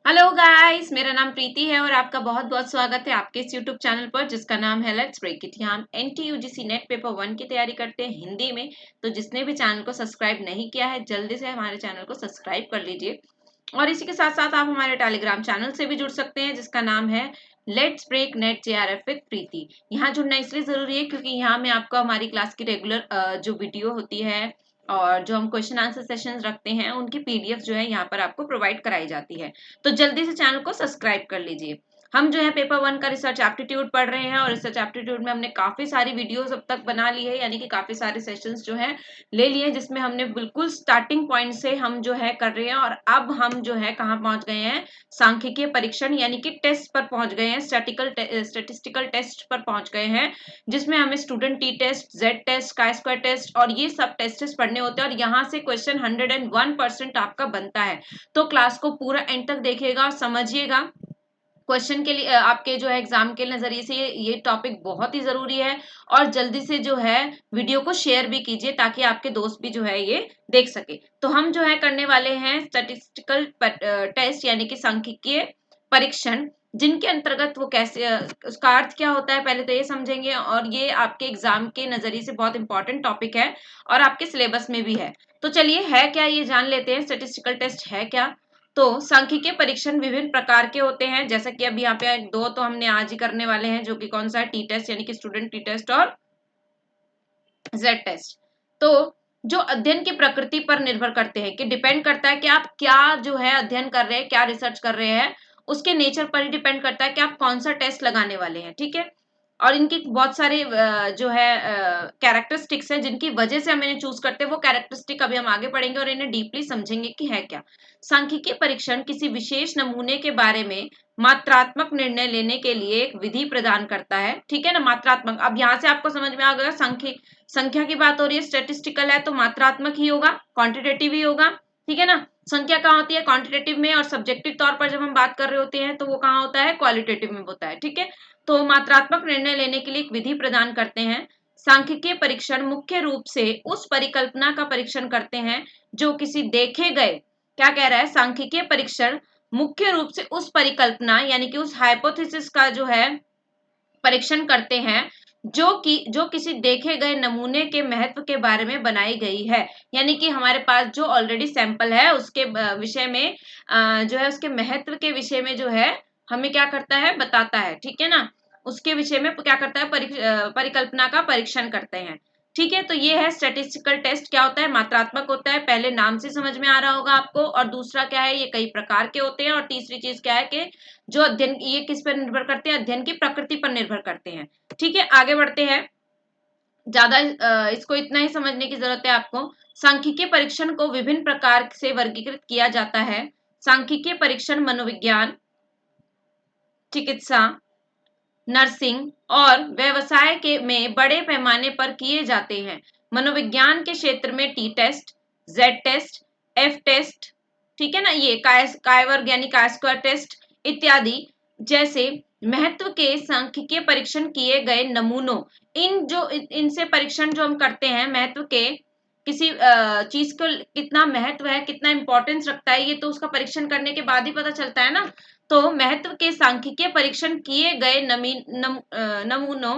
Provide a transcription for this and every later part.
Hello guys, मेरा नाम प्रीति है और आपका बहुत बहुत स्वागत है आपके इस यूट्यूब चैनल पर जिसका नाम है लेट्स ब्रेक इट। यहाँ हम NTUGC नेट पेपर 1 की तैयारी करते हैं हिंदी में। तो जिसने भी चैनल को सब्सक्राइब नहीं किया है जल्दी से हमारे चैनल को सब्सक्राइब कर लीजिए। और इसी के साथ साथ आप हमारे टेलीग्राम चैनल से भी जुड़ सकते हैं जिसका नाम है let's break NET JRF with Preeti. यहाँ जुड़ना इसलिए जरूरी है क्योंकि यहाँ में आपको हमारी क्लास की रेगुलर जो वीडियो होती है और जो हम क्वेश्चन आंसर सेशंस रखते हैं उनकी PDF जो है यहाँ पर आपको प्रोवाइड कराई जाती है। तो जल्दी से चैनल को सब्सक्राइब कर लीजिए। हम जो है पेपर 1 का रिसर्च एप्टीट्यूड पढ़ रहे हैं और रिसर्च एप्टीट्यूड में हमने काफी सारी वीडियोस अब तक बना ली है, यानी कि काफी सारे सेशंस जो है ले लिए, जिसमें हमने बिल्कुल स्टार्टिंग पॉइंट से हम जो है कर रहे हैं। और अब हम जो है कहाँ पहुंच गए हैं, सांख्यिकीय परीक्षण यानी कि टेस्ट पर पहुंच गए हैं, स्टेटिस्टिकल टेस्ट पर पहुंच गए हैं, जिसमें हमें student t test, z test, chi square test और ये सब टेस्ट पढ़ने होते हैं। और यहाँ से क्वेश्चन 101% आपका बनता है। तो क्लास को पूरा एंड तक देखिएगा और समझिएगा। क्वेश्चन के लिए आपके जो है एग्जाम के नजरिए से ये टॉपिक बहुत ही जरूरी है। और जल्दी से जो है वीडियो को शेयर भी कीजिए ताकि आपके दोस्त भी जो है ये देख सके। तो हम जो है करने वाले हैं स्टैटिस्टिकल टेस्ट यानी कि सांख्यिकीय परीक्षण, जिनके अंतर्गत वो कैसे उसका अर्थ क्या होता है पहले तो ये समझेंगे। और ये आपके एग्जाम के नजरिए से बहुत इंपॉर्टेंट टॉपिक है और आपके सिलेबस में भी है। तो चलिए है क्या ये जान लेते हैं, स्टैटिस्टिकल टेस्ट है क्या। तो सांख्यिकीय परीक्षण विभिन्न प्रकार के होते हैं, जैसा कि अभी यहाँ पे दो तो हमने आज ही करने वाले हैं, जो कि कौन सा है, टी टेस्ट यानी कि स्टूडेंट टी टेस्ट और जेड टेस्ट। तो जो अध्ययन की प्रकृति पर निर्भर करते हैं, कि डिपेंड करता है कि आप क्या जो है अध्ययन कर रहे हैं, क्या रिसर्च कर रहे हैं, उसके नेचर पर ही डिपेंड करता है कि आप कौन सा टेस्ट लगाने वाले हैं। ठीक है। और इनकी बहुत सारे जो है कैरेक्टरिस्टिक्स हैं जिनकी वजह से हम इन्हें चूज करते हैं। वो कैरेक्टरिस्टिक अभी हम आगे पढ़ेंगे और इन्हें डीपली समझेंगे कि है क्या। सांख्यिकीय परीक्षण किसी विशेष नमूने के बारे में मात्रात्मक निर्णय लेने के लिए एक विधि प्रदान करता है। ठीक है ना, मात्रात्मक। अब यहाँ से आपको समझ में आ गया, संख्या की बात हो रही है, स्टेटिस्टिकल है तो मात्रात्मक ही होगा, क्वांटिटेटिव ही होगा। ठीक है ना। संख्या कहाँ होती है, क्वांटिटेटिव में, और सब्जेक्टिव तौर पर जब हम बात कर रहे होते हैं तो वो कहाँ होता है, क्वालिटेटिव में होता है। ठीक है। तो मात्रात्मक निर्णय लेने के लिए एक विधि प्रदान करते हैं। सांख्यिकीय परीक्षण मुख्य रूप से उस परिकल्पना का परीक्षण करते हैं जो किसी देखे गए, क्या कह रहा है, सांख्यिकीय परीक्षण मुख्य रूप से उस परिकल्पना यानी कि उस हाइपोथेसिस का जो है परीक्षण करते हैं जो किसी देखे गए नमूने के महत्व के बारे में बनाई गई है। यानी कि हमारे पास जो ऑलरेडी सैंपल है उसके विषय में जो है उसके महत्व के विषय में जो है हमें क्या करता है, बताता है। ठीक है ना। उसके विषय में क्या करता है, परिकल्पना का परीक्षण करते हैं। ठीक है। तो ये है स्टैटिस्टिकल टेस्ट। क्या होता है, मात्रात्मक होता है, पहले नाम से समझ में आ रहा होगा आपको। और दूसरा क्या है, ये कई प्रकार के होते हैं। और तीसरी चीज क्या है कि जो अध्ययन, ये किस पर निर्भर करते हैं, अध्ययन की प्रकृति पर निर्भर करते हैं। ठीक है, आगे बढ़ते हैं। ज्यादा इसको इतना ही समझने की जरूरत है आपको। सांख्यिकीय परीक्षण को विभिन्न प्रकार से वर्गीकृत किया जाता है। सांख्यिकीय परीक्षण मनोविज्ञान, चिकित्सा, नर्सिंग और व्यवसाय के में बड़े पैमाने पर किए जाते हैं। मनोविज्ञान के क्षेत्र में t test, z test, f test, ठीक है ना, ये काय वर्ग यानी काय स्क्वायर टेस्ट इत्यादि जैसे महत्व के सांख्यिकीय परीक्षण किए गए नमूनों, इनसे परीक्षण जो हम करते हैं महत्व के, किसी चीज को कितना महत्व है, कितना इंपॉर्टेंस रखता है, ये तो उसका परीक्षण करने के बाद ही पता चलता है ना। तो महत्व के सांख्यिकीय परीक्षण किए गए नमूनों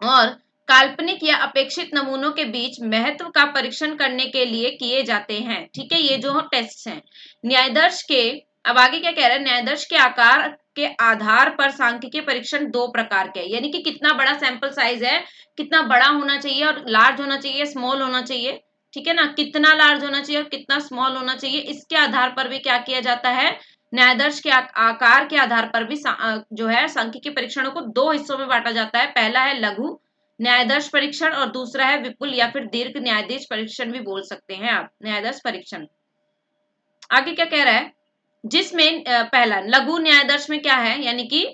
और काल्पनिक या अपेक्षित नमूनों के बीच महत्व का परीक्षण करने के लिए किए जाते हैं। ठीक है, ये जो टेस्ट हैं। न्यायदर्श के, अब आगे क्या कह रहा है, न्यायदर्श के आकार के आधार पर सांख्यिकीय परीक्षण दो प्रकार के, यानी कि कितना बड़ा सैंपल साइज है, कितना बड़ा होना चाहिए और लार्ज होना चाहिए, स्मॉल होना चाहिए। ठीक है ना, कितना लार्ज होना चाहिए और कितना स्मॉल होना चाहिए, इसके आधार पर भी क्या किया जाता है, न्यायदर्श के आकार के आधार पर भी जो है सांख्यिकीय परीक्षणों को दो हिस्सों में बांटा जाता है। पहला है लघु न्यायदर्श परीक्षण और दूसरा है विपुल या फिर दीर्घ न्यायाधीश परीक्षण भी बोल सकते हैं आप, न्यायदर्श परीक्षण। आगे क्या कह रहा है, जिसमें पहला लघु न्यायदर्श में क्या है, यानी कि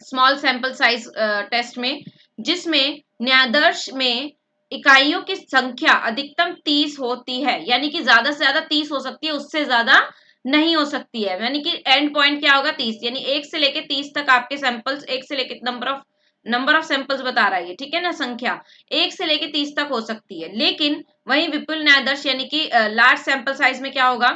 स्मॉल सैंपल साइज टेस्ट में, जिसमें न्यायदर्श में इकाइयों की संख्या अधिकतम 30 होती है, यानी कि ज्यादा से ज्यादा 30 हो सकती है, उससे ज्यादा नहीं हो सकती है। यानी कि एंड पॉइंट क्या होगा, 30, यानी 1 से लेके 30 तक आपके सैंपल्स, 1 से लेके नंबर ऑफ सैंपल्स बता रहा है ये। ठीक है ना, संख्या 1 से लेके 30 तक हो सकती है। लेकिन वही विपुल न्यायदर्श यानी कि लार्ज सैंपल साइज में क्या होगा,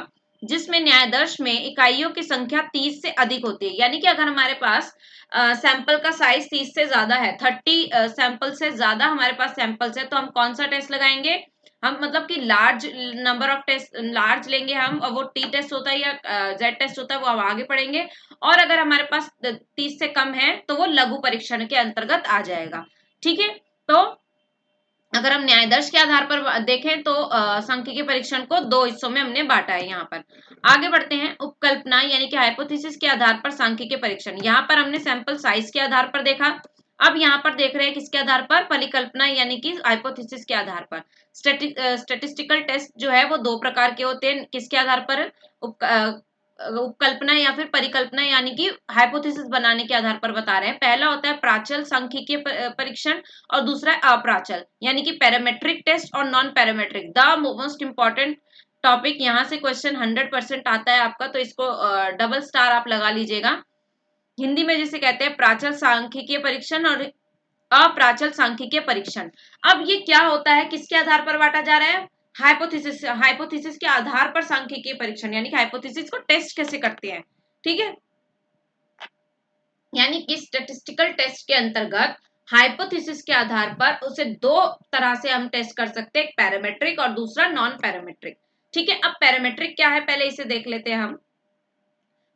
जिसमें न्यायाधर्ष में इकाइयों की संख्या 30 से अधिक होती है। यानी कि अगर हमारे पास सैंपल का साइज 30 से ज्यादा है, 30 सैंपल से ज्यादा हमारे पास सैंपल्स है, तो हम कौन सा टेस्ट लगाएंगे? हम मतलब कि large number of test large लेंगे हम, और वो टी टेस्ट होता है या जेड टेस्ट होता है, वो हम आगे पढ़ेंगे। और अगर हमारे पास 30 से कम है तो वो लघु परीक्षण के अंतर्गत आ जाएगा। ठीक है, तो अगर हम न्यायाधर्ष के आधार पर देखें तो सांख्यिकीय परीक्षण को दो हिस्सों में हमने बांटा है। यहाँ पर आगे बढ़ते हैं। उपकल्पना यानी कि हाइपोथेसिस के आधार पर सांख्यिकीय परीक्षण, यहाँ पर हमने सैंपल साइज के आधार पर देखा। अब यहाँ पर देख रहे हैं किसके आधार पर? परिकल्पना यानी कि हाइपोथेसिस के आधार पर। स्टेटिस्टिकल टेस्ट जो है वो दो प्रकार के होते हैं। किसके आधार पर? उपकल्पना या फिर परिकल्पना यानी कि हाइपोथेसिस बनाने के आधार पर बता रहे हैं। पहला होता है प्राचल सांख्यिकीय परीक्षण, और दूसरा है अप्राचल यानी कि पैरामेट्रिक टेस्ट और non parametric. The most important topic, यहाँ से क्वेश्चन 100% आता है आपका, तो इसको डबल स्टार आप लगा लीजिएगा। हिंदी में जिसे कहते हैं प्राचल सांख्यिकीय परीक्षण और अप्राचल सांख्यिकीय परीक्षण। अब ये क्या होता है, किसके आधार पर बांटा जा रहा है? हाइपोथेसिस के आधार पर सांख्यिकीय परीक्षण, यानी कि हाइपोथेसिस को टेस्ट कैसे करते हैं। ठीक है, यानी कि स्टैटिस्टिकल टेस्ट के अंतर्गत हाइपोथेसिस के आधार पर उसे दो तरह से हम टेस्ट कर सकते हैं, एक पैरामेट्रिक और दूसरा नॉन पैरामेट्रिक। ठीक है, अब पैरामेट्रिक क्या है पहले इसे देख लेते हैं हम।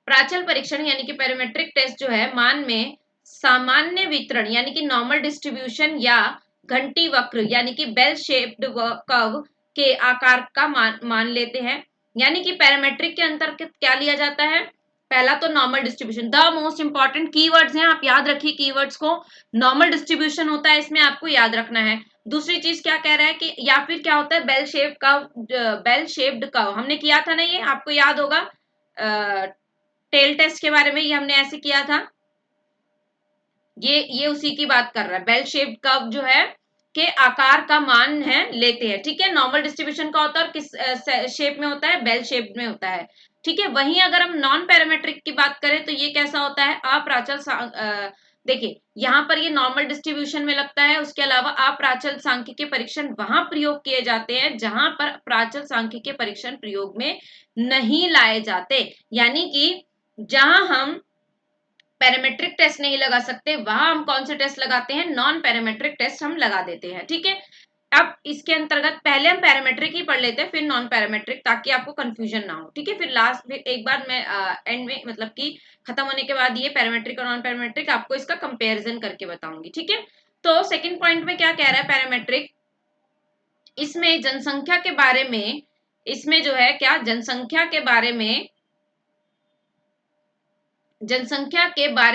प्राचल परीक्षण यानी कि पैरामेट्रिक टेस्ट जो है, मान में सामान्य वितरण यानी कि नॉर्मल डिस्ट्रीब्यूशन या घंटी वक्र यानी कि बेल शेप्ड कर्व के आकार का मान लेते हैं। यानी कि पैरामेट्रिक के अंतर्गत क्या लिया जाता है? पहला तो normal distribution, the most important keywords हैं, आप याद रखिए कीवर्ड्स को। नॉर्मल डिस्ट्रीब्यूशन होता है, इसमें आपको याद रखना है। दूसरी चीज क्या कह रहा है कि या फिर क्या होता है? बेल शेप्ड कर्व, हमने किया था ना, ये आपको याद होगा टेल टेस्ट के बारे में, ये हमने ऐसे किया था। ये उसी की बात कर रहा है। बेल शेप्ड कर्व जो है के आकार का मान है लेते हैं। ठीक है, नॉर्मल डिस्ट्रीब्यूशन का होता है और किस शेप में होता है? बेल शेप में होता है। ठीक है, वहीं अगर हम नॉन पैरामेट्रिक की बात करें तो ये कैसा होता है? अप्राचल देखिए यहाँ पर ये नॉर्मल डिस्ट्रीब्यूशन में लगता है। उसके अलावा अप्राचल सांख्यिकीय परीक्षण वहां प्रयोग किए जाते हैं जहां पर प्राचल सांख्यिकीय परीक्षण प्रयोग में नहीं लाए जाते। यानी कि जहां हम पैरामेट्रिक टेस्ट नहीं लगा सकते, वहां हम कौन से टेस्ट लगाते हैं? नॉन पैरामेट्रिक टेस्ट हम लगा देते हैं। ठीक है, अब इसके अंतर्गत पहले हम पैरामेट्रिक ही पढ़ लेते हैं, फिर नॉन पैरामेट्रिक, ताकि आपको कंफ्यूजन ना हो। ठीक है, फिर एक बार मैं एंड में मतलब कि खत्म होने के बाद ये पैरामेट्रिक और नॉन पैरामेट्रिक आपको इसका कंपेरिजन करके बताऊंगी। ठीक है, तो सेकंड पॉइंट में क्या कह रहा है पैरामेट्रिक? इसमें जनसंख्या के बारे में, इसमें जो है क्या जनसंख्या के बारे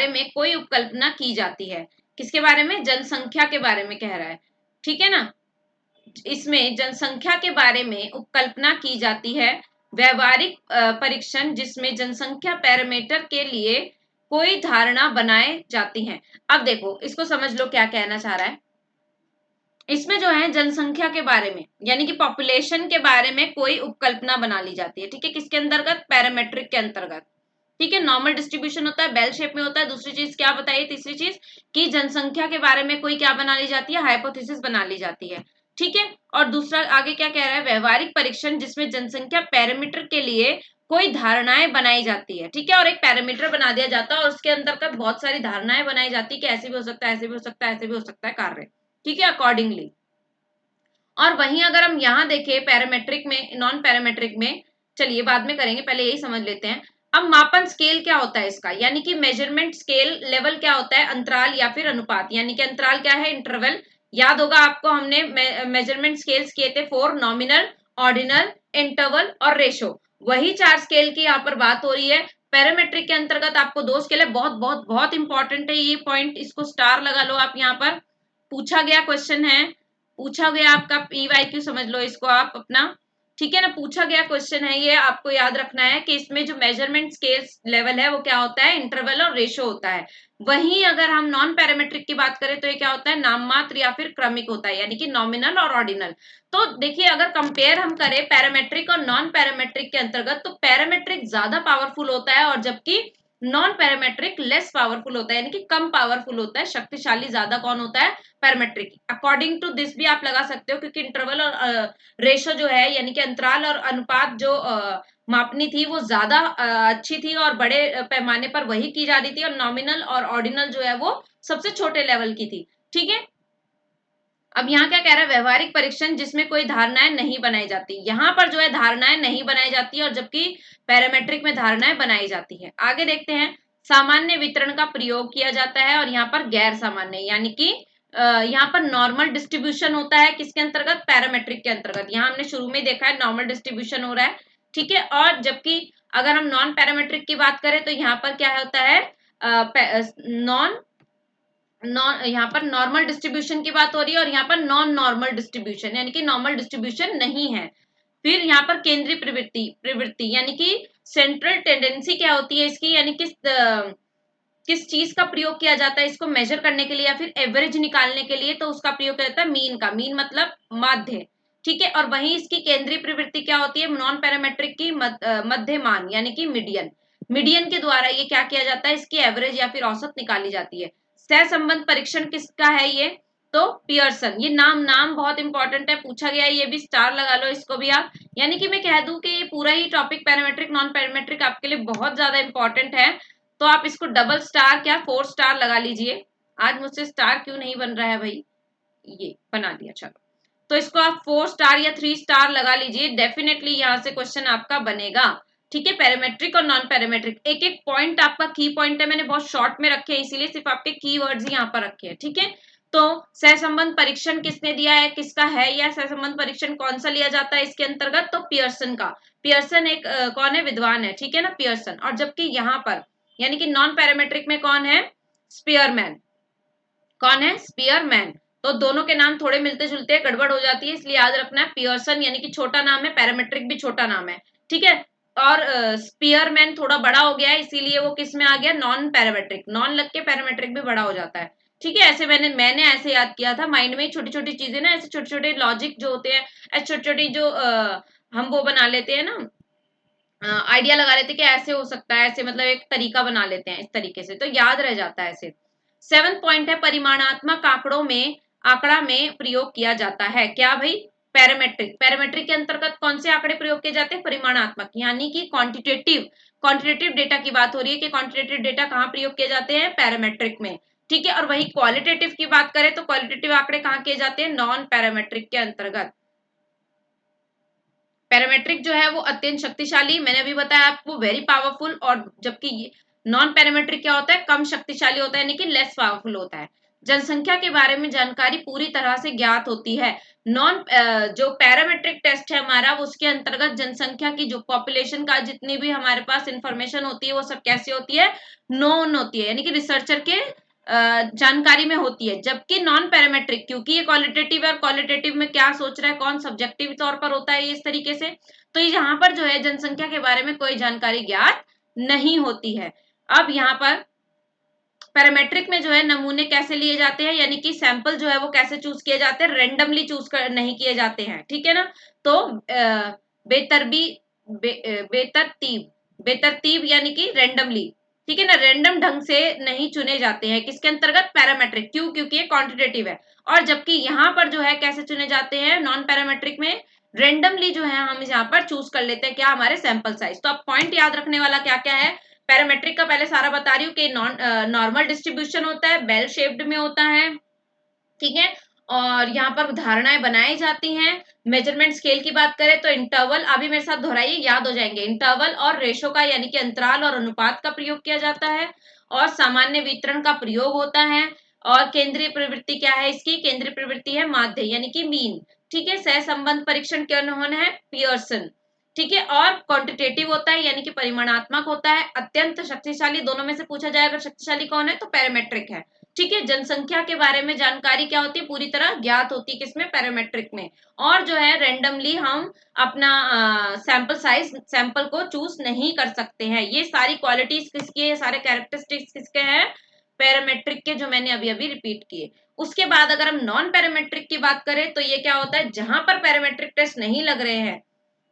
में कोई उपकल्पना की जाती है। किसके बारे में? जनसंख्या के बारे में कह रहा है। ठीक है ना, इसमें जनसंख्या के बारे में उपकल्पना की जाती है। व्यवहारिक परीक्षण जिसमें जनसंख्या पैरामीटर के लिए कोई धारणा बनाए जाती है। अब देखो इसको समझ लो क्या कहना चाह रहा है। इसमें जो है जनसंख्या के बारे में यानी कि पॉपुलेशन के बारे में कोई उपकल्पना बना ली जाती है। ठीक है, किसके अंतर्गत? पैरामेट्रिक के अंतर्गत। ठीक है, नॉर्मल डिस्ट्रीब्यूशन होता है, बेल शेप में होता है। दूसरी चीज क्या बताइए? तीसरी चीज कि जनसंख्या के बारे में कोई क्या बना ली जाती है? हाइपोथेसिस बना ली जाती है। ठीक है, और दूसरा आगे क्या कह रहा है? व्यवहारिक परीक्षण जिसमें जनसंख्या पैरामीटर के लिए कोई धारणाएं बनाई जाती है। ठीक है, और एक पैरामीटर बना दिया जाता है और उसके अंतर्गत बहुत सारी धारणाएं बनाई जाती है कि ऐसे भी हो सकता है, ऐसे भी हो सकता है, ऐसे भी हो सकता है कार्य। ठीक है, अकॉर्डिंगली। और वहीं अगर हम यहाँ देखें पैरामेट्रिक में, नॉन पैरामेट्रिक में, चलिए बाद में करेंगे, पहले यही समझ लेते हैं। अब मापन स्केल क्या होता है इसका? यानी कि मेजरमेंट स्केल लेवल क्या होता है? अंतराल या फिर अनुपात। यानी कि अंतराल क्या है? इंटरवल। याद होगा आपको, हमने मेजरमेंट स्केल्स किए थे 4, नॉमिनल, ऑर्डिनल, इंटरवल और रेशो। वही 4 स्केल की यहाँ पर बात हो रही है। पैरामेट्रिक के अंतर्गत आपको 2 स्केल है। बहुत बहुत बहुत इंपॉर्टेंट है ये पॉइंट, इसको स्टार लगा लो आप। यहाँ पर पूछा गया क्वेश्चन है, पूछा गया आपका पीवाईक्यू, समझ लो इसको आप अपना। ठीक है ना, पूछा गया क्वेश्चन है ये, आपको याद रखना है कि इसमें जो मेजरमेंट स्केल लेवल है वो क्या होता है? इंटरवल और रेशो होता है। वहीं अगर हम नॉन पैरामेट्रिक की बात करें तो ये क्या होता है? नाममात्र या फिर क्रमिक होता है, यानी कि नॉमिनल और ऑर्डिनल। तो देखिए अगर कंपेयर हम करें पैरामेट्रिक और नॉन पैरामेट्रिक के अंतर्गत, तो पैरामेट्रिक ज्यादा पावरफुल होता है और जबकि नॉन पैरामेट्रिक लेस पावरफुल होता है, यानी कि कम पावरफुल होता है। शक्तिशाली ज्यादा कौन होता है? पैरामेट्रिक। अकॉर्डिंग टू दिस भी आप लगा सकते हो, क्योंकि इंटरवल और रेशो जो है यानी कि अंतराल और अनुपात जो मापनी थी वो ज्यादा अच्छी थी और बड़े पैमाने पर वही की जा रही थी, और नॉमिनल और ऑर्डिनल जो है वो सबसे छोटे लेवल की थी। ठीक है, अब यहाँ क्या कह रहा है, व्यवहारिक परीक्षण जिसमें कोई धारणाएं नहीं बनाई जाती। यहाँ पर जो है धारणाएं नहीं बनाई जाती, और जबकि पैरामेट्रिक में धारणाएं बनाई जाती है। आगे देखते हैं, सामान्य वितरण का प्रयोग किया जाता है, और यहाँ पर गैर सामान्य यानी कि यहाँ पर नॉर्मल डिस्ट्रीब्यूशन होता है किसके अंतर्गत, पैरामेट्रिक के अंतर्गत। यहाँ हमने शुरू में देखा है नॉर्मल डिस्ट्रीब्यूशन हो रहा है। ठीक है, और जबकि अगर हम नॉन पैरामेट्रिक की बात करें तो यहाँ पर क्या होता है, नॉन यहाँ पर नॉर्मल डिस्ट्रीब्यूशन की बात हो रही है, और यहाँ पर नॉन नॉर्मल डिस्ट्रीब्यूशन यानी कि नॉर्मल डिस्ट्रीब्यूशन नहीं है। फिर यहाँ पर केंद्रीय प्रवृत्ति प्रवृत्ति यानी कि सेंट्रल टेंडेंसी क्या होती है इसकी, यानी किस चीज का प्रयोग किया जाता है इसको मेजर करने के लिए या फिर एवरेज निकालने के लिए, तो उसका प्रयोग किया जाता है मीन का। मीन मतलब माध्य। ठीक है, और वहीं इसकी केंद्रीय प्रवृत्ति क्या होती है, नॉन पैरामेट्रिक की मध्य मान यानी कि मीडियन। मीडियन के द्वारा ये क्या किया जाता है, इसकी एवरेज या फिर औसत निकाली जाती है। सहसंबंध परीक्षण किसका है ये, तो पियर्सन। ये नाम बहुत इंपॉर्टेंट है, पूछा गया है, ये भी स्टार लगा लो इसको भी आप। यानी कि मैं कह दूं कि ये पूरा ही टॉपिक पैरामेट्रिक नॉन पैरामेट्रिक आपके लिए बहुत ज्यादा इंपॉर्टेंट है, तो आप इसको डबल स्टार क्या 4 स्टार लगा लीजिए। आज मुझसे स्टार क्यों नहीं बन रहा है भाई, ये बना दिया, चलो। तो इसको आप 4 स्टार या 3 स्टार लगा लीजिए, डेफिनेटली यहाँ से क्वेश्चन आपका बनेगा। ठीक है, पैरामेट्रिक और नॉन पैरामेट्रिक एक एक पॉइंट आपका की पॉइंट है, मैंने बहुत शॉर्ट में रखे हैं, इसीलिए सिर्फ आपके कीवर्ड्स ही यहाँ पर रखे हैं। ठीक है, तो सहसंबंध परीक्षण किसने दिया है, किसका है यह सहसंबंध परीक्षण, कौन सा लिया जाता है इसके अंतर्गत, तो पियर्सन का। पियर्सन एक कौन है, विद्वान है, ठीक है ना, पियर्सन। और जबकि यहाँ पर यानी कि नॉन पैरामेट्रिक में कौन है, स्पीयरमैन। कौन है, स्पीयरमैन। तो दोनों के नाम थोड़े मिलते जुलते हैं, गड़बड़ हो जाती है, इसलिए याद रखना है पियर्सन यानी कि छोटा नाम है, पैरामेट्रिक भी छोटा नाम है। ठीक है, और स्पीयरमैन थोड़ा बड़ा हो गया है, इसीलिए वो किस में आ गया, नॉन पैरामेट्रिक। नॉन लग के पैरामेट्रिक भी बड़ा हो जाता है। ठीक है, ऐसे मैंने ऐसे याद किया था माइंड में, छोटी छोटी चीजें ना, ऐसे छोटे छोटे लॉजिक जो होते हैं, ऐसे छोटी छोटी जो हम वो बना लेते हैं ना, आइडिया लगा लेते हैं कि ऐसे हो सकता है, ऐसे मतलब एक तरीका बना लेते हैं, इस तरीके से तो याद रह जाता है ऐसे। 7th पॉइंट है, परिमाणात्मक आंकड़ों में आंकड़ा में प्रयोग किया जाता है, क्या भाई, पैरामेट्रिक। पैरामेट्रिक के अंतर्गत कौन से आंकड़े प्रयोग किए जाते हैं, परिमाणात्मक यानी कि क्वांटिटेटिव। क्वांटिटेटिव डेटा की बात हो रही है कि क्वांटिटेटिव डेटा कहाँ प्रयोग किए जाते हैं, पैरामेट्रिक में। ठीक है, और वही क्वालिटेटिव की बात करें तो क्वालिटेटिव आंकड़े कहाँ किए जाते हैं, नॉन पैरामेट्रिक के अंतर्गत। पैरामेट्रिक जो है वो अत्यंत शक्तिशाली, मैंने अभी बताया आपको, वेरी पावरफुल, और जबकि नॉन पैरामेट्रिक क्या होता है, कम शक्तिशाली होता है यानी कि लेस पावरफुल होता है। जनसंख्या के बारे में जानकारी पूरी तरह से ज्ञात होती है। नॉन जो पैरामेट्रिक टेस्ट है हमारा, उसके अंतर्गत जनसंख्या की जो पॉपुलेशन का जितनी भी हमारे पास इंफॉर्मेशन होती है वो सब कैसी होती है, नोन होती है, यानी कि रिसर्चर के जानकारी में होती है। जबकि नॉन पैरामेट्रिक, क्योंकि ये क्वालिटेटिव है, और क्वालिटेटिव में क्या सोच रहा है कौन, सब्जेक्टिव तौर पर होता है ये इस तरीके से, तो ये यहाँ पर जो है जनसंख्या के बारे में कोई जानकारी ज्ञात नहीं होती है। अब यहाँ पर पैरामेट्रिक में जो है नमूने कैसे लिए जाते हैं, यानी कि सैंपल जो है वो कैसे चूज किए जाते हैं, रेंडमली चूज कर नहीं किए जाते हैं। ठीक है ना, तो बेतरबी बेतरतीब बेतरतीब यानी कि रेंडमली, ठीक है ना, रेंडम ढंग से नहीं चुने जाते हैं, किसके अंतर्गत, पैरामेट्रिक। क्यों, क्योंकि ये क्वांटिटेटिव है। और जबकि यहाँ पर जो है कैसे चुने जाते हैं, नॉन पैरामेट्रिक में रेंडमली जो है हम यहाँ पर चूज कर लेते हैं क्या, हमारे सैंपल साइज। तो अब पॉइंट याद रखने वाला क्या क्या है, पैरामेट्रिक का पहले सारा बता रही हूँ कि नॉर्मल डिस्ट्रीब्यूशन होता है, बेल शेप्ड में होता है। ठीक है, और यहाँ पर धारणाएं बनाई जाती हैं। मेजरमेंट स्केल की बात करें तो इंटरवल, अभी मेरे साथ दोहराइए, याद हो जाएंगे, इंटरवल और रेशो का यानी कि अंतराल और अनुपात का प्रयोग किया जाता है, और सामान्य वितरण का प्रयोग होता है। और केंद्रीय प्रवृत्ति क्या है इसकी, केंद्रीय प्रवृत्ति है माध्य यानी कि मीन। ठीक है, सहसंबंध परीक्षण कौन है, पियर्सन। ठीक है, और क्वांटिटेटिव होता है यानी कि परिमाणात्मक होता है। अत्यंत शक्तिशाली, दोनों में से पूछा जाए अगर शक्तिशाली कौन है तो पैरामेट्रिक है। ठीक है, जनसंख्या के बारे में जानकारी क्या होती है, पूरी तरह ज्ञात होती है, किसमें, पैरामेट्रिक में। और जो है रेंडमली हम अपना सैंपल साइज, सैंपल को चूज नहीं कर सकते हैं। ये सारी क्वालिटीज किसकी है, सारे कैरेक्टरिस्टिक्स किसके हैं, पैरामेट्रिक के, जो मैंने अभी अभी रिपीट किए। उसके बाद अगर हम नॉन पैरामेट्रिक की बात करें तो ये क्या होता है, जहां पर पैरामेट्रिक टेस्ट नहीं लग रहे हैं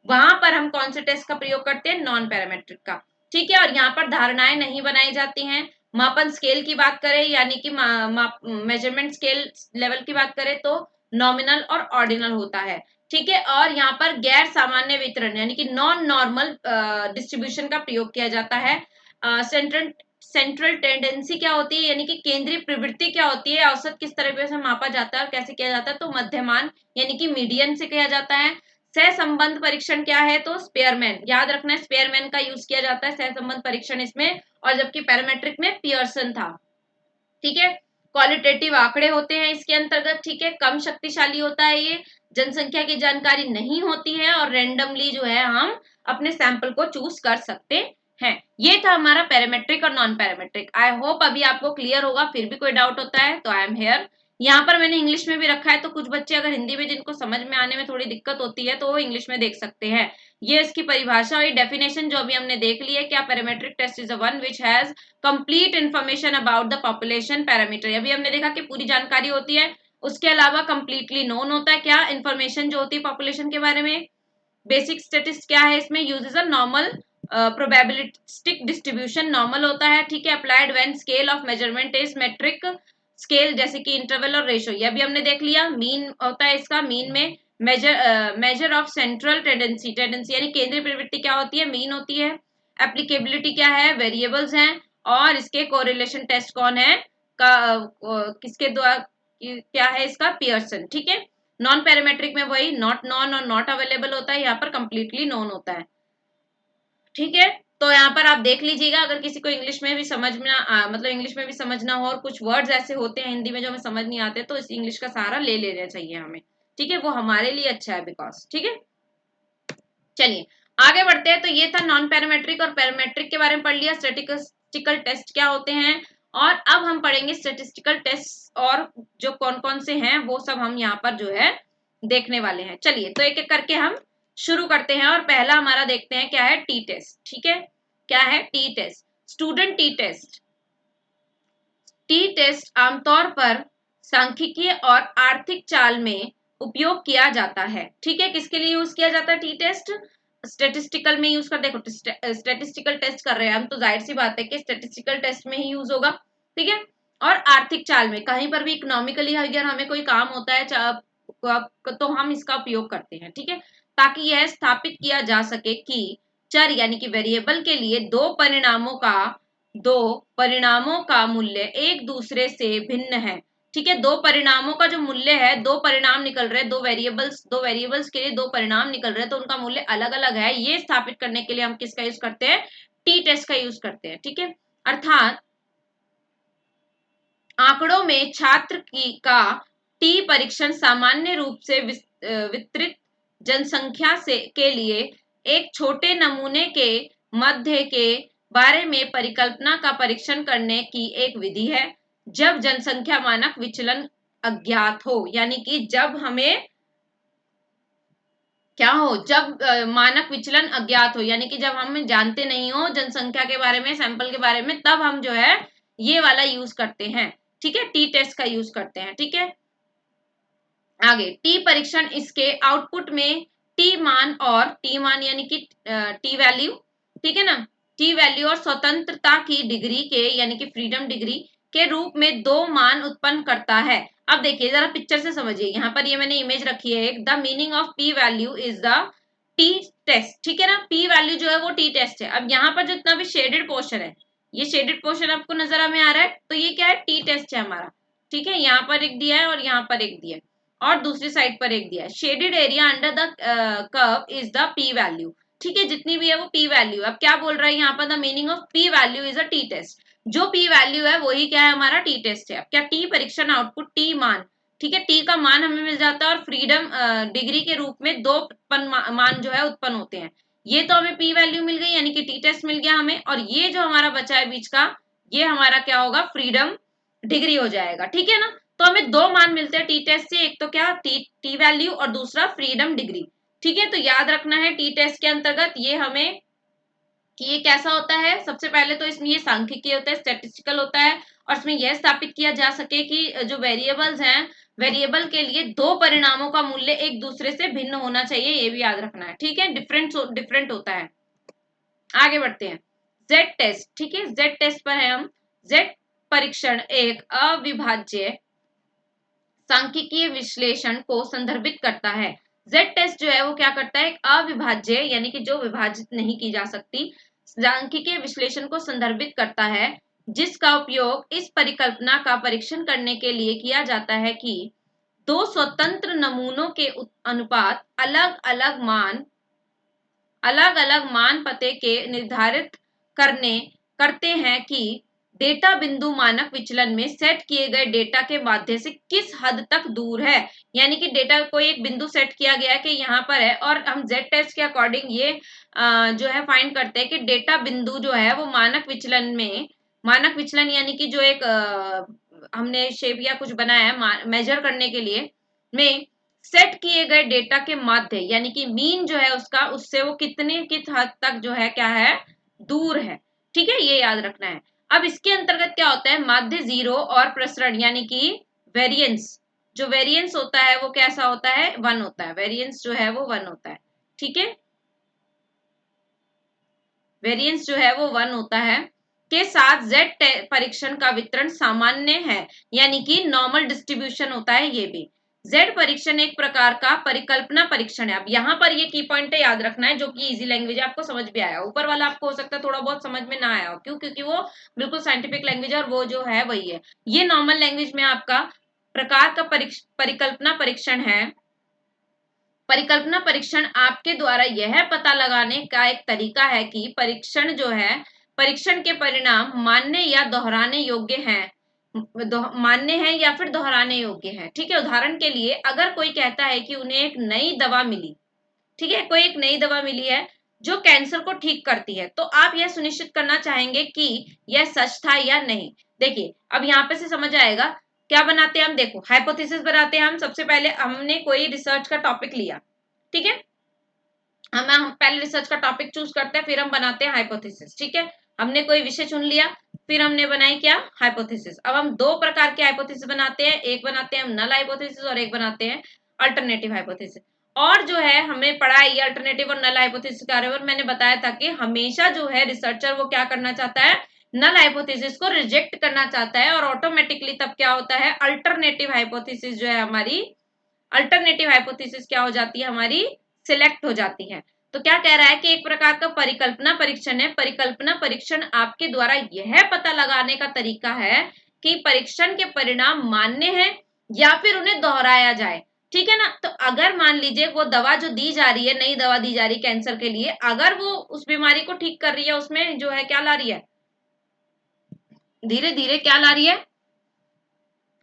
वहां पर हम कौन से टेस्ट का प्रयोग करते हैं, नॉन पैरामेट्रिक का। ठीक है, और यहाँ पर धारणाएं नहीं बनाई जाती हैं, मापन स्केल की बात करें यानी कि मेजरमेंट स्केल लेवल की बात करें तो नॉमिनल और ऑर्डिनल होता है, ठीक है। और यहाँ पर गैर सामान्य वितरण यानी कि नॉन नॉर्मल डिस्ट्रीब्यूशन का प्रयोग किया जाता है। सेंट्रल टेंडेंसी क्या होती है यानी कि केंद्रीय प्रवृत्ति क्या होती है, औसत किस तरह से मापा जाता है और कैसे किया जाता है, तो मध्यमान यानी कि मीडियन से किया जाता है। सहसंबंध परीक्षण क्या है, तो स्पेयरमैन, याद रखना है स्पेयरमैन का यूज किया जाता है सहसंबंध परीक्षण इसमें, और जबकि पैरामेट्रिक में पियर्सन था, ठीक है। क्वालिटेटिव आंकड़े होते हैं इसके अंतर्गत, ठीक है। कम शक्तिशाली होता है ये, जनसंख्या की जानकारी नहीं होती है और रैंडमली जो है हम अपने सैंपल को चूज कर सकते हैं। ये था हमारा पैरामेट्रिक और नॉन पैरामेट्रिक। आई होप अभी आपको क्लियर होगा, फिर भी कोई डाउट होता है तो आई एम हेयर। यहाँ पर मैंने इंग्लिश में भी रखा है, तो कुछ बच्चे अगर हिंदी में जिनको समझ में आने में थोड़ी दिक्कत होती है तो वो इंग्लिश में देख सकते हैं। ये इसकी परिभाषा और डेफिनेशन जो अभी हमने देख ली है, क्या parametric test is one which has complete information about the population parameter. अभी हमने देखा कि पूरी जानकारी होती है, उसके अलावा कंप्लीटली नोन होता है क्या, इन्फॉर्मेशन जो होती है पॉपुलेशन के बारे में। बेसिक स्टेटिस्ट क्या है इसमें, uses a normal probabilistic distribution, normal होता है, ठीक है। Applied when scale of measurement is metric scale, जैसे कि इंटरवल और रेशो, ये भी हमने देख लिया। मीन होता है इसका, मीन में measure of central tendency, tendency यानी केंद्रीय प्रवृत्ति क्या होती है, मीन होती है। एप्लीकेबिलिटी क्या है, वेरिएबल्स हैं, और इसके कोरिलेशन टेस्ट कौन है का किसके द्वारा क्या है इसका, पियर्सन, ठीक है। नॉन पैरामेट्रिक में वही नॉट नॉन और नॉट अवेलेबल होता है, यहाँ पर कंप्लीटली नॉन होता है, ठीक है। तो यहाँ पर आप देख लीजिएगा, अगर किसी को इंग्लिश में भी समझना मतलब इंग्लिश में भी समझना हो और कुछ वर्ड्स ऐसे होते हैं हिंदी में जो हमें समझ नहीं आते, तो इस इंग्लिश का सहारा ले लेना चाहिए हमें, ठीक है। वो हमारे लिए अच्छा है बिकॉज, ठीक है। चलिए आगे बढ़ते हैं। तो ये था नॉन पैरामेट्रिक और पैरामेट्रिक के बारे में पढ़ लिया, स्टैटिस्टिकल टेस्ट क्या होते हैं, और अब हम पढ़ेंगे स्टैटिस्टिकल टेस्ट और जो कौन कौन से हैं वो सब हम यहाँ पर जो है देखने वाले हैं। चलिए तो एक एक करके हम शुरू करते हैं, और पहला हमारा देखते हैं क्या है, टी टेस्ट, ठीक है। क्या है t test, student t test. T test आमतौर पर सांख्यिकीय और आर्थिक चाल में उपयोग किया जाता है, ठीक है। किसके लिए यूज किया जाता है टी टेस्ट, स्टेटिस्टिकल में यूज कर, देखो स्टेटिस्टिकल टेस्ट कर रहे हैं हम तो जाहिर सी बात है कि स्टेटिस्टिकल टेस्ट में ही यूज होगा, ठीक है। और आर्थिक चाल में, कहीं पर भी इकोनॉमिकली अगर हमें कोई काम होता है तो हम इसका उपयोग करते हैं, ठीक है, ताकि यह स्थापित किया जा सके कि चर यानी कि वेरिएबल के लिए दो परिणामों का मूल्य एक दूसरे से भिन्न है, ठीक है। दो परिणामों का जो मूल्य है, दो परिणाम निकल रहे हैं, दो वेरिएबल्स के लिए दो परिणाम निकल रहे हैं, तो उनका मूल्य अलग अलग है, ये स्थापित करने के लिए हम किसका यूज करते हैं, टी टेस्ट का यूज करते हैं, ठीक है। अर्थात आंकड़ों में छात्र का टी परीक्षण सामान्य रूप से वितरित जनसंख्या से के लिए एक छोटे नमूने के मध्य के बारे में परिकल्पना का परीक्षण करने की एक विधि है, जब जनसंख्या मानक विचलन अज्ञात हो, यानी कि जब हमें क्या हो, जब मानक विचलन अज्ञात हो, यानी कि जब हम जानते नहीं हो जनसंख्या के बारे में, सैंपल के बारे में, तब हम जो है ये वाला यूज करते हैं, ठीक है, टी टेस्ट का यूज करते हैं, ठीक है। आगे टी परीक्षण इसके आउटपुट में टी मान यानी कि टी वैल्यू, ठीक है ना, टी वैल्यू और स्वतंत्रता की डिग्री के यानी कि फ्रीडम डिग्री के रूप में दो मान उत्पन्न करता है। अब देखिए जरा पिक्चर से समझिए, यहाँ पर ये मैंने इमेज रखी है एक, the meaning of p value is the t test, ठीक है ना, पी वैल्यू जो है वो टी टेस्ट है। अब यहाँ पर जितना भी शेडेड पोर्शन है, ये शेडेड पोर्शन आपको नजर में आ रहा है, तो ये क्या है, टी टेस्ट है हमारा, ठीक है। यहाँ पर एक दिया है और यहाँ पर एक दिया है और दूसरी साइड पर एक दिया है, shaded area under the curve is the P value, ठीक है, जितनी भी है वो पी वैल्यू। अब क्या बोल रहा है यहाँ पर, the meaning of p value is a t test, जो पी वैल्यू है वही क्या है, हमारा टी टेस्ट है। अब क्या टी परीक्षण आउटपुट टी मान, ठीक है, टी का मान हमें मिल जाता है और फ्रीडम डिग्री के रूप में दो मान जो है उत्पन्न होते हैं। ये तो हमें पी वैल्यू मिल गई यानी कि टी टेस्ट मिल गया हमें, और ये जो हमारा बचा है बीच का, ये हमारा क्या होगा, फ्रीडम डिग्री हो जाएगा, ठीक है ना। तो हमें दो मान मिलते हैं टी टेस्ट से, एक तो क्या टी वैल्यू और दूसरा फ्रीडम डिग्री, ठीक है। तो याद रखना है टी टेस्ट के अंतर्गत ये हमें कि ये कैसा होता है, सबसे पहले तो इसमें ये सांख्यिकीय होता है, स्टैटिस्टिकल होता है, और इसमें यह स्थापित किया जा सके कि जो वेरिएबल्स हैं, वेरिएबल के लिए दो परिणामों का मूल्य एक दूसरे से भिन्न होना चाहिए, ये भी याद रखना है, ठीक है, डिफरेंट होता है। आगे बढ़ते हैं, जेड टेस्ट, ठीक है, जेड टेस्ट पर है हम। जेड परीक्षण एक अविभाज्य सांख्यिकीय विश्लेषण को संदर्भित करता है। जेड टेस्ट जो है वो क्या करता है, एक अविभाज्य यानी कि जो विभाजित नहीं की जा सकती सांख्यिकीय विश्लेषण को संदर्भित करता है, जिसका उपयोग इस परिकल्पना का परीक्षण करने के लिए किया जाता है कि दो स्वतंत्र नमूनों के अनुपात अलग अलग मान पते के निर्धारित करते हैं कि डेटा बिंदु मानक विचलन में सेट किए गए डेटा के माध्य से किस हद तक दूर है। यानी कि डेटा कोई एक बिंदु सेट किया गया है कि यहाँ पर है, और हम जेड टेस्ट के अकॉर्डिंग ये जो है फाइंड करते हैं कि डेटा बिंदु जो है वो मानक विचलन यानी कि जो एक हमने शेप या कुछ बनाया है मेजर करने के लिए में सेट किए गए डेटा के माध्य यानी कि मीन जो है उसका उससे वो किस हद तक जो है क्या है, दूर है। ठीक है, ये याद रखना है। अब इसके अंतर्गत क्या होता है, माध्य 0 और प्रसरण यानी कि वेरिएंस, जो वेरिएंस होता है वो कैसा होता है, 1 होता है। वेरिएंस जो है वो 1 होता है। ठीक है, वेरिएंस जो है वो 1 होता है के साथ जेड परीक्षण का वितरण सामान्य है यानी कि नॉर्मल डिस्ट्रीब्यूशन होता है ये भी। जेड परीक्षण एक प्रकार का परिकल्पना परीक्षण है। अब यहाँ पर ये की पॉइंट है, याद रखना है, जो कि इजी लैंग्वेज है, आपको समझ भी आया। ऊपर वाला आपको हो सकता है थोड़ा बहुत समझ में ना आया हो, क्यों, क्योंकि वो बिल्कुल साइंटिफिक लैंग्वेज है और वो जो है वही है। ये नॉर्मल लैंग्वेज में आपका प्रकार का परिकल्पना परीक्षण है। परिकल्पना परीक्षण आपके द्वारा यह पता लगाने का एक तरीका है कि परीक्षण के परिणाम मान्य या दोहराने योग्य हैं। ठीक है, उदाहरण के लिए अगर कोई कहता है कि उन्हें एक नई दवा मिली, ठीक है, कोई एक नई दवा मिली है जो कैंसर को ठीक करती है, तो आप यह सुनिश्चित करना चाहेंगे कि यह सच था या नहीं। देखिए, अब यहाँ पे से समझ आएगा क्या बनाते हैं हम। देखो, हाइपोथेसिस बनाते हैं हम। सबसे पहले हमने कोई रिसर्च का टॉपिक लिया, ठीक है, हम पहले रिसर्च का टॉपिक चूज करते हैं, फिर हम बनाते हैं हाइपोथेसिस। ठीक है, हमने कोई विषय चुन लिया, फिर हमने बनाई क्या, हाइपोथेसिस। अब हम दो प्रकार के हाइपोथेसिस बनाते हैं, एक बनाते हैं हम नल हाइपोथेसिस और एक बनाते हैं अल्टरनेटिव हाइपोथेसिस। और जो है हमने पढ़ा ये अल्टरनेटिव और नल हाइपोथेसिस के बारे में, मैंने बताया था कि हमेशा जो है रिसर्चर वो क्या करना चाहता है, नल हाइपोथेसिस को रिजेक्ट करना चाहता है, और ऑटोमेटिकली तब क्या होता है, अल्टरनेटिव हाइपोथेसिस जो है हमारी, अल्टरनेटिव हाइपोथेसिस क्या हो जाती है हमारी, सिलेक्ट हो जाती है। तो क्या कह रहा है कि एक प्रकार का परिकल्पना परीक्षण है। परिकल्पना परीक्षण आपके द्वारा यह पता लगाने का तरीका है कि परीक्षण के परिणाम मान्य है या फिर उन्हें दोहराया जाए। ठीक है ना, तो अगर मान लीजिए वो दवा जो दी जा रही है, नई दवा दी जा रही है कैंसर के लिए, अगर वो उस बीमारी को ठीक कर रही है, उसमें जो है क्या ला रही है, धीरे धीरे क्या ला रही है,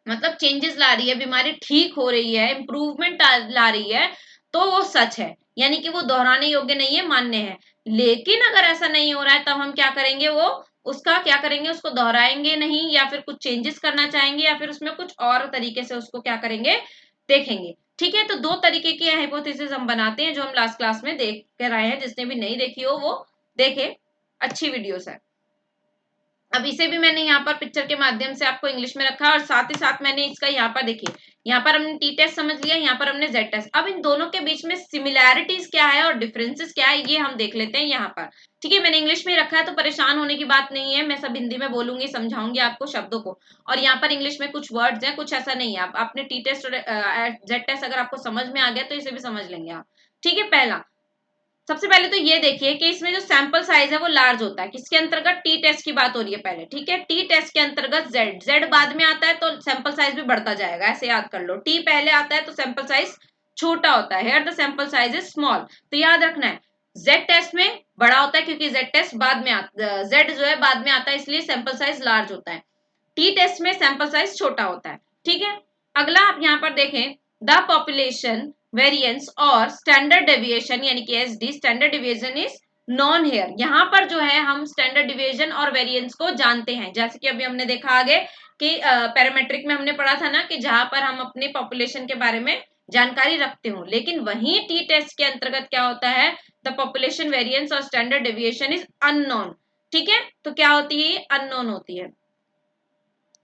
मतलब चेंजेस ला रही है, बीमारी ठीक हो रही है, इंप्रूवमेंट ला रही है, तो वो सच है, यानी कि वो दोहराने योग्य नहीं है, मान्य है। लेकिन अगर ऐसा नहीं हो रहा है, तब हम क्या करेंगे, वो उसका क्या करेंगे, उसको दोहराएंगे नहीं, या फिर कुछ चेंजेस करना चाहेंगे, या फिर उसमें कुछ और तरीके से उसको क्या करेंगे, देखेंगे। ठीक है, तो दो तरीके की हाइपोथेसिस हम बनाते हैं, जो हम लास्ट क्लास में देख कर आए हैं। जिसने भी नहीं देखी हो वो देखे, अच्छी वीडियोस है। अब इसे भी मैंने यहाँ पर पिक्चर के माध्यम से आपको इंग्लिश में रखा है, और साथ ही साथ मैंने इसका यहाँ पर देखिए, यहाँ पर हमने टी टेस्ट समझ लिया, यहाँ पर हमने जेड टेस्ट। अब इन दोनों के बीच में सिमिलैरिटीज क्या है और डिफरेंसेस क्या है, ये हम देख लेते हैं यहाँ पर। ठीक है, मैंने इंग्लिश में रखा है, तो परेशान होने की बात नहीं है, मैं सब हिंदी में बोलूंगी, समझाऊंगी आपको शब्दों को। और यहाँ पर इंग्लिश में कुछ वर्ड्स हैं, कुछ ऐसा नहीं है। आप अपने टी टेस्ट और जेड टेस्ट अगर आपको समझ में आ गया तो इसे भी समझ लेंगे आप। ठीक है, पहला, सबसे पहले तो ये देखिए कि इसमें जो सैंपल साइज है वो लार्ज होता है, किसके अंतर्गत, टी टेस्ट की बात हो रही है पहले। ठीक है, टी टेस्ट के अंतर्गत जेड बाद में आता है, तो सैंपल साइज भी बढ़ता जाएगा, ऐसे याद कर लो। टी पहले आता है तो सैंपल साइज छोटा होता है, here the sample size is small, तो याद रखना है। जेड टेस्ट में बड़ा होता है क्योंकि जेड टेस्ट बाद में आता, जेड जो है बाद में आता है, इसलिए सैंपल साइज लार्ज होता है। टी टेस्ट में सैंपल साइज छोटा होता है। ठीक है, अगला आप यहाँ पर देखें, द पॉपुलेशन वेरिएंस और स्टैंडर्ड डेविएशन यानी कि SD, standard deviation is known here. यहाँ पर जो है हम स्टैंडर्ड डिविएशन और वेरिएंस को जानते हैं, जैसे कि अभी हमने देखा आगे कि पैरामेट्रिक में हमने पढ़ा था ना, कि जहां पर हम अपने पॉपुलेशन के बारे में जानकारी रखते हो। लेकिन वहीं टी टेस्ट के अंतर्गत क्या होता है, द पॉपुलेशन वेरिएंस और स्टैंडर्ड डेविएशन इज अननोन। ठीक है, तो क्या होती है, अननोन होती है।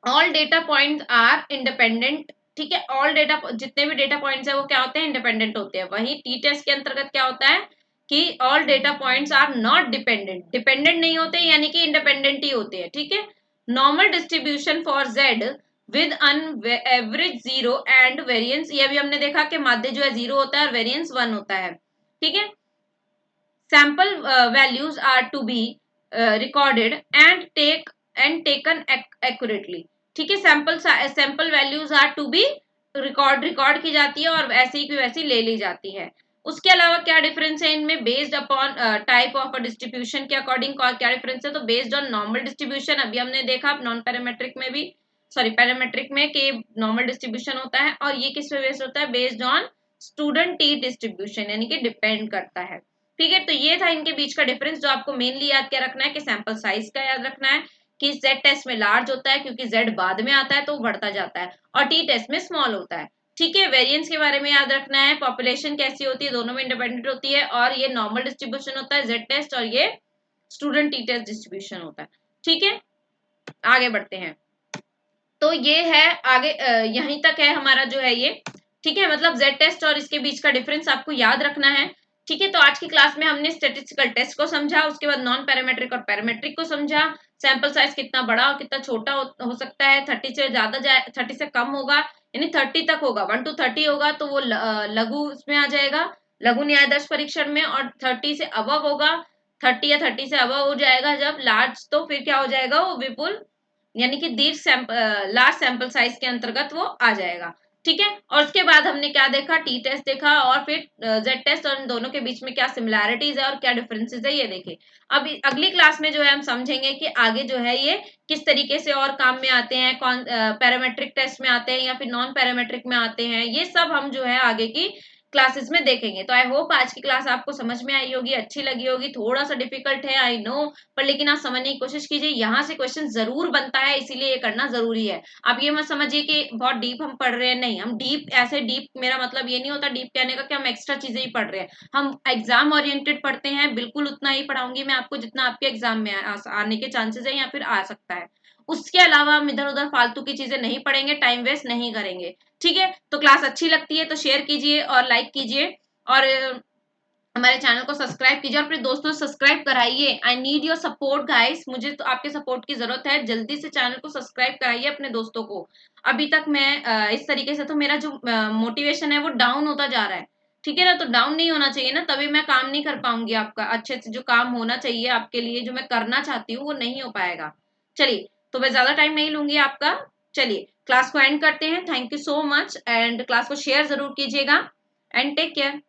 All data points are independent. ठीक है, ऑल डेटा, जितने भी डेटा पॉइंट्स है वो क्या होते हैं, इंडिपेंडेंट होते हैं। वहीं टी टेस्ट के अंतर्गत क्या होता है कि all data points are not dependent, dependent नहीं होते, यानी कि इंडिपेंडेंट ही होते हैं। ठीक है, normal distribution for z with an average 0 and variance, ये भी हमने देखा कि माध्य जो है 0 होता है और वेरिएंस 1 होता है, ठीक है। Sample values are to be recorded and taken accurately, ठीक है। Sample values are to be record की जाती है और ऐसी की वैसी ले ली जाती है। उसके अलावा क्या डिफरेंस है इनमें, based upon type of distribution के अकॉर्डिंग क्या डिफरेंस है, तो बेस्ड ऑन नॉर्मल डिस्ट्रीब्यूशन अभी हमने देखा, नॉन पैरामेट्रिक में भी, सॉरी पैरामेट्रिक में कि नॉर्मल डिस्ट्रीब्यूशन होता है, और ये किस पे बेस्ड होता है, based on student T distribution, यानी कि डिपेंड करता है, ठीक है। तो ये था इनके बीच का डिफरेंस, जो आपको मेनली याद क्या रखना है कि सैंपल साइज का याद रखना है कि जेड टेस्ट में लार्ज होता है क्योंकि जेड बाद में आता है तो बढ़ता जाता है, और टी टेस्ट में स्मॉल होता है, ठीक है। वेरिएंस के बारे में याद रखना है, पॉपुलेशन कैसी होती है, दोनों में इंडिपेंडेंट होती है, और ये नॉर्मल डिस्ट्रीब्यूशन होता है जेड टेस्ट, और ये स्टूडेंट टी टेस्ट डिस्ट्रीब्यूशन होता है, ठीक है। आगे बढ़ते हैं, तो ये है आगे यहीं तक है हमारा जो है ये, ठीक है। मतलब जेड टेस्ट और इसके बीच का डिफरेंस आपको याद रखना है, ठीक है। तो आज की क्लास में हमने स्टैटिस्टिकल टेस्ट को समझा, उसके बाद नॉन पैरामेट्रिक और पैरामेट्रिक को समझा, सैंपल साइज कितना बड़ा और कितना छोटा हो सकता है, 30 से ज्यादा जाए, 30 से कम होगा, यानी 30 तक होगा, 1 to 30 होगा तो वो लघु उसमें आ जाएगा, लघु न्यायदर्श परीक्षण में, और 30 से अबव होगा, 30 या 30 से अबव हो जाएगा जब लार्ज, तो फिर क्या हो जाएगा, वो विपुल यानी कि लार्ज सैंपल साइज के अंतर्गत वो आ जाएगा, ठीक है। और उसके बाद हमने क्या देखा, टी टेस्ट देखा, और फिर जेड टेस्ट, और इन दोनों के बीच में क्या सिमिलैरिटीज है और क्या डिफरेंसेस है ये देखे। अब अगली क्लास में जो है हम समझेंगे कि आगे जो है ये किस तरीके से और काम में आते हैं, कौन पैरामेट्रिक टेस्ट में आते हैं या फिर नॉन पैरामेट्रिक में आते हैं, ये सब हम जो है आगे की क्लासेस में देखेंगे। तो आई होप आज की क्लास आपको समझ में आई होगी, अच्छी लगी होगी, थोड़ा सा डिफिकल्ट है आई नो, पर लेकिन आप समझने की कोशिश कीजिए, यहाँ से क्वेश्चन जरूर बनता है, इसीलिए ये करना जरूरी है। आप ये मत समझिए कि बहुत डीप हम पढ़ रहे हैं, नहीं, हम डीप ऐसे डीप, मेरा मतलब ये नहीं होता डीप कहने का कि हम एक्स्ट्रा चीजें ही पढ़ रहे हैं, हम एग्जाम ओरिएंटेड पढ़ते हैं, बिल्कुल उतना ही पढ़ाऊंगी मैं आपको जितना आपके एग्जाम में आने के चांसेस है या फिर आ सकता है। उसके अलावा हम इधर उधर फालतू की चीजें नहीं पढ़ेंगे, टाइम वेस्ट नहीं करेंगे, ठीक है। तो क्लास अच्छी लगती है तो शेयर कीजिए और लाइक कीजिए, और हमारे चैनल को सब्सक्राइब कीजिए और अपने दोस्तों से सब्सक्राइब कराइए। I need your support guys, मुझे तो आपके सपोर्ट की जरूरत है, जल्दी से चैनल को सब्सक्राइब कराइए अपने दोस्तों को। अभी तक मैं इस तरीके से तो मेरा जो मोटिवेशन है वो डाउन होता जा रहा है, ठीक है ना, तो डाउन नहीं होना चाहिए ना, तभी मैं काम नहीं कर पाऊंगी, आपका अच्छे से जो काम होना चाहिए आपके लिए, जो मैं करना चाहती हूँ वो नहीं हो पाएगा। चलिए, तो मैं ज्यादा टाइम नहीं लूंगी आपका, चलिए क्लास को एंड करते हैं। Thank you so much, and class को शेयर जरूर कीजिएगा, एंड टेक केयर।